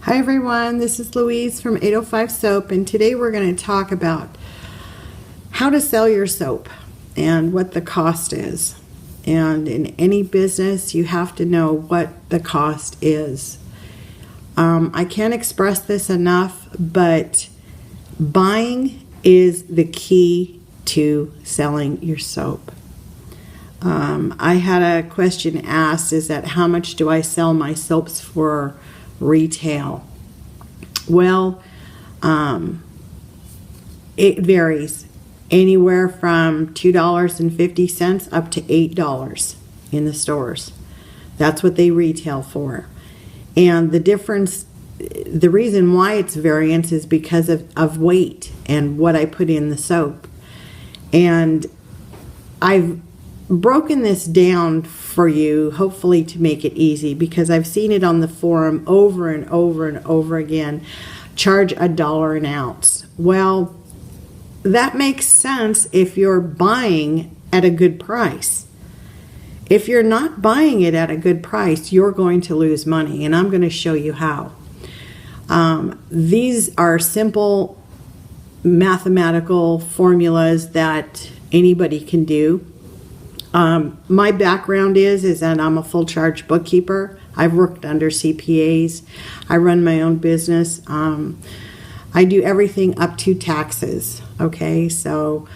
Hi everyone, this is Louise from 805 Soap, and today we're going to talk about how to sell your soap and what the cost is. And in any business, you have to know what the cost is. I can't express this enough, but buying is the key to selling your soap. I had a question asked, is that how much do I sell my soaps for retail? Well, it varies anywhere from $2.50 up to $8 in the stores. That's what they retail for. And the difference, the reason why it's variance is because of weight and what I put in the soap. And I've broken this down for you, hopefully to make it easy, because I've seen it on the forum over and over and over again. Charge $1 an ounce. Well, that makes sense if you're buying at a good price. If you're not buying it at a good price, you're going to lose money, and I'm going to show you how. These are simple mathematical formulas that anybody can do. My background is that I'm a full charge bookkeeper. I've worked under CPAs. I run my own business. I do everything up to taxes. Okay, so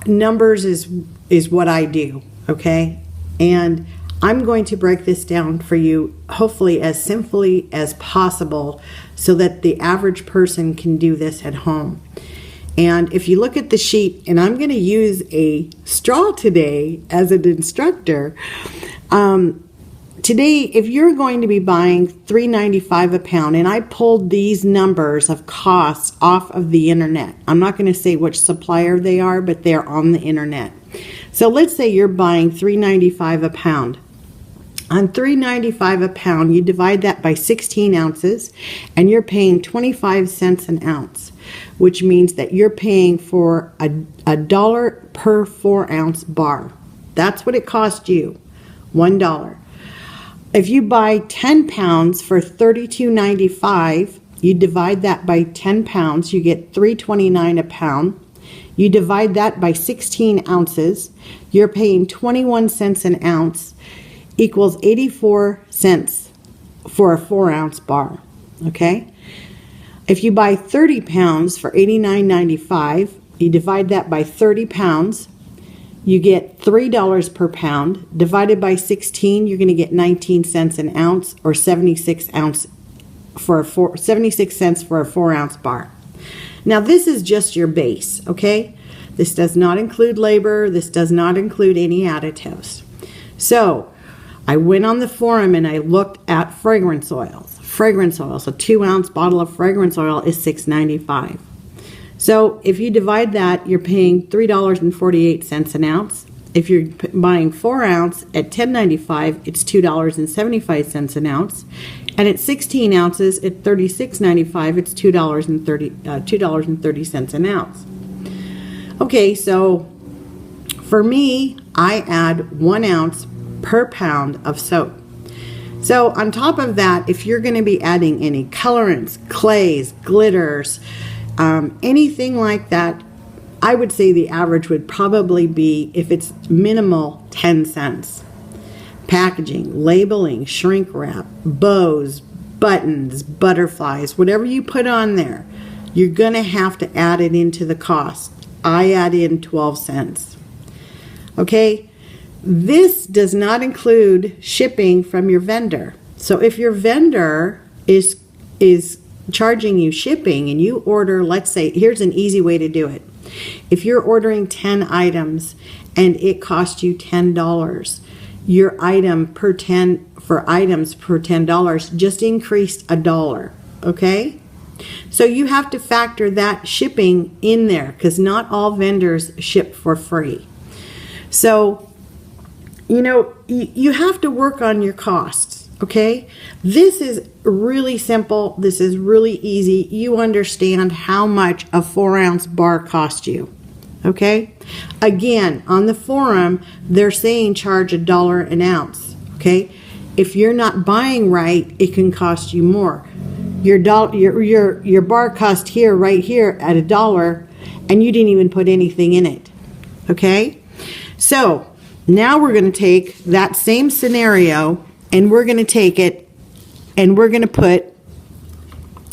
numbers is what I do. Okay, and I'm going to break this down for you, hopefully as simply as possible, so that the average person can do this at home. And if you look at the sheet, and I'm going to use a straw today as an instructor. Today, if you're going to be buying $3.95 a pound, and I pulled these numbers of costs off of the internet. I'm not going to say which supplier they are, but they're on the internet. So let's say you're buying $3.95 a pound. On $3.95 a pound, you divide that by 16 ounces, and you're paying 25 cents an ounce, which means that you're paying for a dollar per 4-ounce bar. That's what it cost you, $1. If you buy 10 pounds for $32.95, you divide that by 10 pounds, you get $3.29 a pound. You divide that by 16 ounces, you're paying 21 cents an ounce, equals 84 cents for a 4-ounce bar, okay? If you buy 30 pounds for $89.95, you divide that by 30 pounds, you get $3 per pound. Divided by 16, you're going to get 19 cents an ounce, or 76 cents for a 4-ounce bar. Now this is just your base, okay? This does not include labor. This does not include any additives. So I went on the forum and I looked at fragrance oils. Fragrance oils, a 2-ounce bottle of fragrance oil is $6.95. So if you divide that, you're paying $3.48 an ounce. If you're buying 4-ounce at $10.95, it's $2.75 an ounce. And at 16 ounces at $36.95, it's $2.30 an ounce. Okay, so for me, I add 1 ounce per pound of soap. So on top of that, if you're going to be adding any colorants, clays, glitters, anything like that, I would say the average would probably be, if it's minimal, 10 cents. Packaging, labeling, shrink wrap, bows, buttons, butterflies, whatever you put on there, you're going to have to add it into the cost. I add in 12 cents. Okay? This does not include shipping from your vendor. So if your vendor is charging you shipping and you order, let's say, here's an easy way to do it. If you're ordering 10 items and it costs you $10, your item per 10 for items per $10 just increased $1, okay? So you have to factor that shipping in there, because not all vendors ship for free. So, you know, you have to work on your costs, okay? This is really simple. This is really easy. You understand how much a 4-ounce bar costs you, okay? Again, on the forum, they're saying charge $1 an ounce, okay? if you're not buying right, it can cost you more. Your bar cost here, right here at $1, and you didn't even put anything in it. Okay? So now we're going to take that same scenario and we're going to take it and we're going to put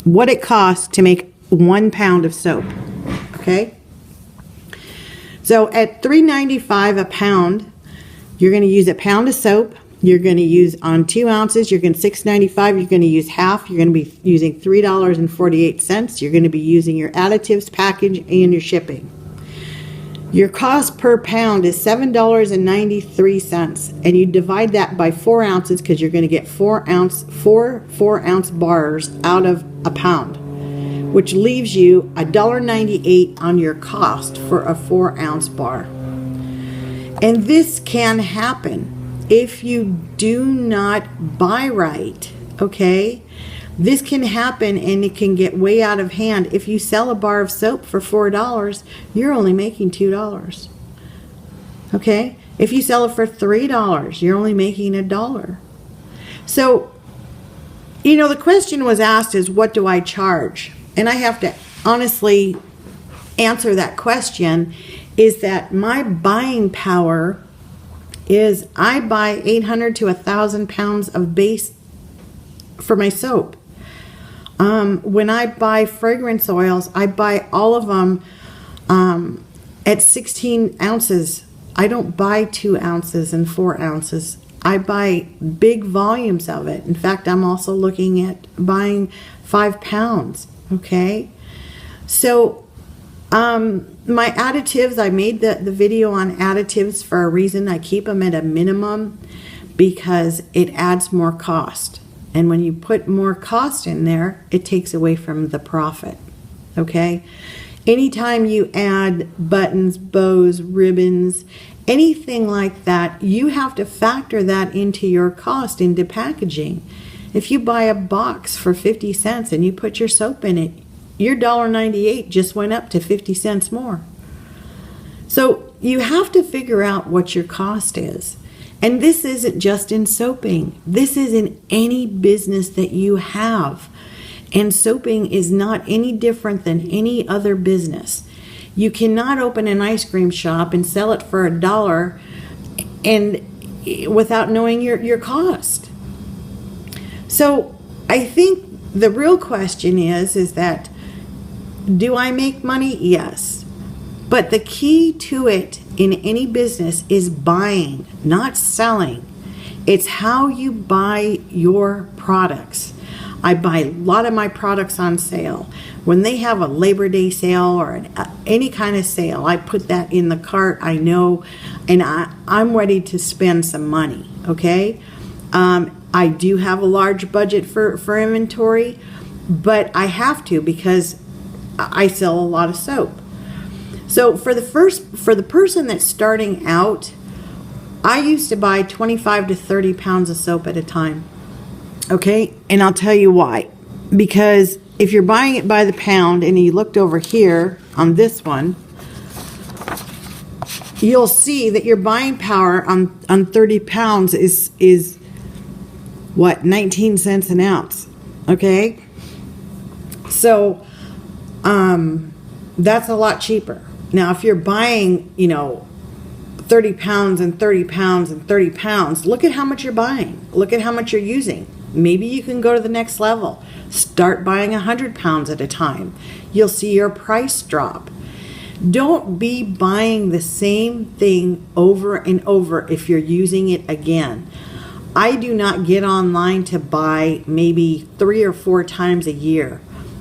what it costs to make 1 pound of soap. Okay? So at $3.95 a pound, you're going to use a pound of soap. You're going to use on 2 ounces, you're going to $6.95, you're going to use half, you're going to be using $3.48. You're going to be using your additives, package, and your shipping. Your cost per pound is $7.93, and you divide that by 4 ounces because you're going to get 4 ounce bars out of a pound, which leaves you $1.98 on your cost for a 4 ounce bar. And this can happen if you do not buy right, okay? This can happen and it can get way out of hand. If you sell a bar of soap for $4, you're only making $2. Okay? If you sell it for $3, you're only making $1. So, you know, the question was asked is, what do I charge? And I have to honestly answer that question, is that my buying power is I buy 800 to 1,000 pounds of base for my soap. When I buy fragrance oils, I buy all of them at 16 ounces. I don't buy 2 ounces and 4 ounces. I buy big volumes of it. In fact, I'm also looking at buying 5 pounds. Okay? So, my additives, I made the video on additives for a reason. I keep them at a minimum because it adds more cost. And when you put more cost in there, it takes away from the profit. Okay? Anytime you add buttons, bows, ribbons, anything like that, you have to factor that into your cost, into packaging. If you buy a box for 50 cents and you put your soap in it, your $1.98 just went up to 50 cents more. So you have to figure out what your cost is. And this isn't just in soaping. This is in any business that you have. And soaping is not any different than any other business. You cannot open an ice cream shop and sell it for $1 and without knowing your cost. So I think the real question is that, do I make money? Yes. But the key to it in any business is buying, not selling. It's how you buy your products. I buy a lot of my products on sale. When they have a Labor Day sale or any kind of sale, I put that in the cart. I know, and I'm ready to spend some money, okay? I do have a large budget for inventory, but I have to because I sell a lot of soap. So for the person that's starting out, I used to buy 25 to 30 pounds of soap at a time. Okay? And I'll tell you why. Because if you're buying it by the pound and you looked over here on this one, you'll see that your buying power on 30 pounds is what, 19 cents an ounce. Okay? So that's a lot cheaper. Now, if you're buying, 30 pounds and 30 pounds and 30 pounds, look at how much you're buying. Look at how much you're using. Maybe you can go to the next level. Start buying 100 pounds at a time. You'll see your price drop. Don't be buying the same thing over and over if you're using it again. I do not get online to buy maybe 3 or 4 times a year.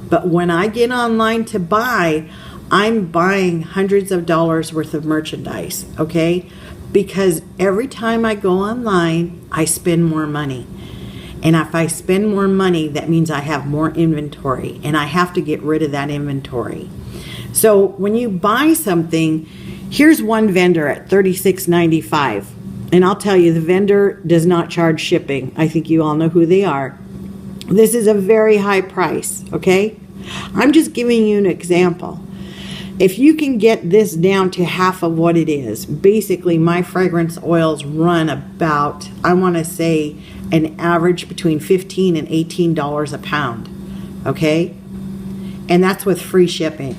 But when I get online to buy, I'm buying hundreds of dollars worth of merchandise, okay? Because every time I go online, I spend more money. And if I spend more money, that means I have more inventory, and I have to get rid of that inventory. So when you buy something, here's one vendor at $36.95. And I'll tell you, the vendor does not charge shipping. I think you all know who they are. This is a very high price, okay? I'm just giving you an example. If you can get this down to half of what it is, basically my fragrance oils run about, I want to say, an average between $15 and $18 a pound, okay? And that's with free shipping.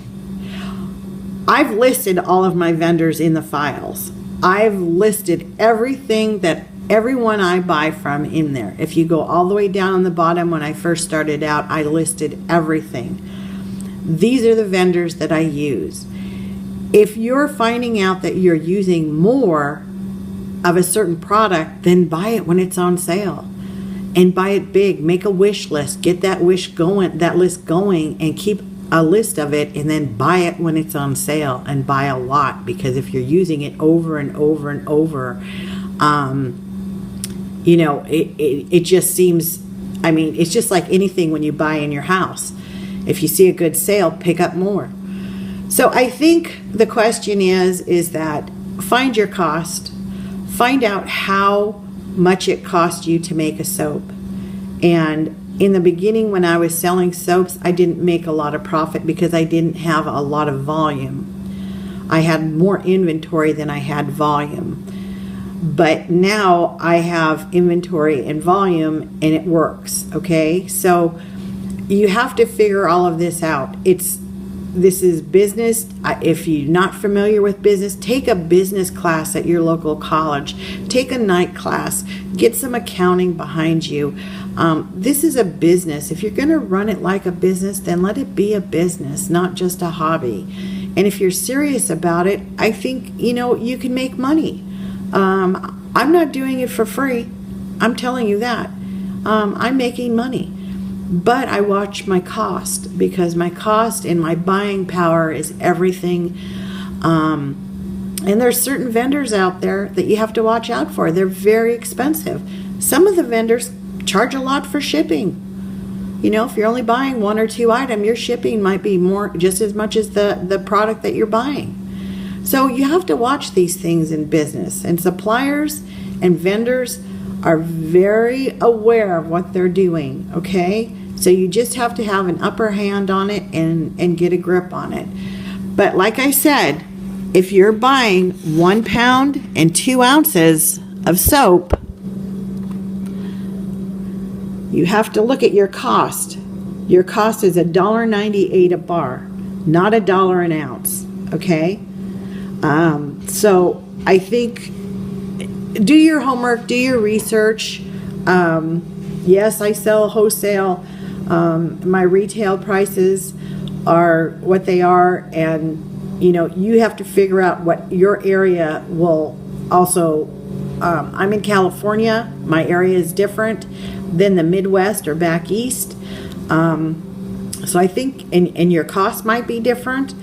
I've listed all of my vendors in the files. I've listed everything that everyone I buy from in there. If you go all the way down on the bottom, when I first started out, I listed everything. These are the vendors that I use. If you're finding out that you're using more of a certain product, then buy it when it's on sale. And buy it big. Make a wish list. Get that list going, and keep a list of it, and then buy it when it's on sale, and buy a lot, because if you're using it over and over and over, you know, it just seems, I mean, it's just like anything when you buy in your house. If you see a good sale, pick up more. So I think the question is that find your cost, find out how much it cost you to make a soap. And in the beginning, when I was selling soaps, I didn't make a lot of profit because I didn't have a lot of volume. I had more inventory than I had volume. But now I have inventory and volume, and it works, okay? So you have to figure all of this out. This is business. If you're not familiar with business, take a business class at your local college. Take a night class. Get some accounting behind you. This is a business. If you're going to run it like a business, then let it be a business, not just a hobby. And if you're serious about it, I think, you know, you can make money. I'm not doing it for free. I'm telling you that. I'm making money. But I watch my cost, because my cost and my buying power is everything. And there's certain vendors out there that you have to watch out for. They're very expensive. Some of the vendors charge a lot for shipping. You know, if you're only buying 1 or 2 items, your shipping might be just as much as the product that you're buying. So you have to watch these things in business. And suppliers and vendors are very aware of what they're doing, okay? So you just have to have an upper hand on it and get a grip on it. But like I said, if you're buying 1 pound and 2 ounces of soap, you have to look at your cost. Your cost is $1.98 a bar, not $1 an ounce, okay? So I think do your homework, do your research. Yes, I sell wholesale. My retail prices are what they are, and you know, you have to figure out what your area will also. I'm in California. My area is different than the Midwest or back east. So I think, and your cost might be different.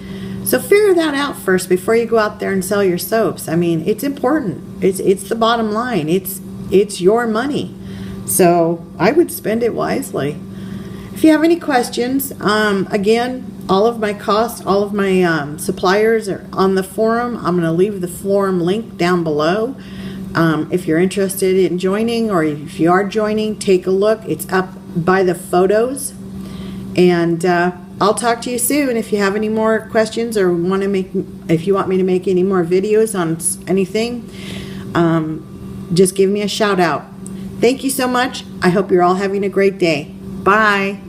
So figure that out first before you go out there and sell your soaps. I mean, it's important. It's the bottom line. It's your money. So I would spend it wisely. If you have any questions, again, all of my costs, all of my suppliers are on the forum. I'm going to leave the forum link down below. If you're interested in joining, or if you are joining, take a look. It's up by the photos. And I'll talk to you soon. If you have any more questions, or if you want me to make any more videos on anything, just give me a shout out. Thank you so much. I hope you're all having a great day. Bye.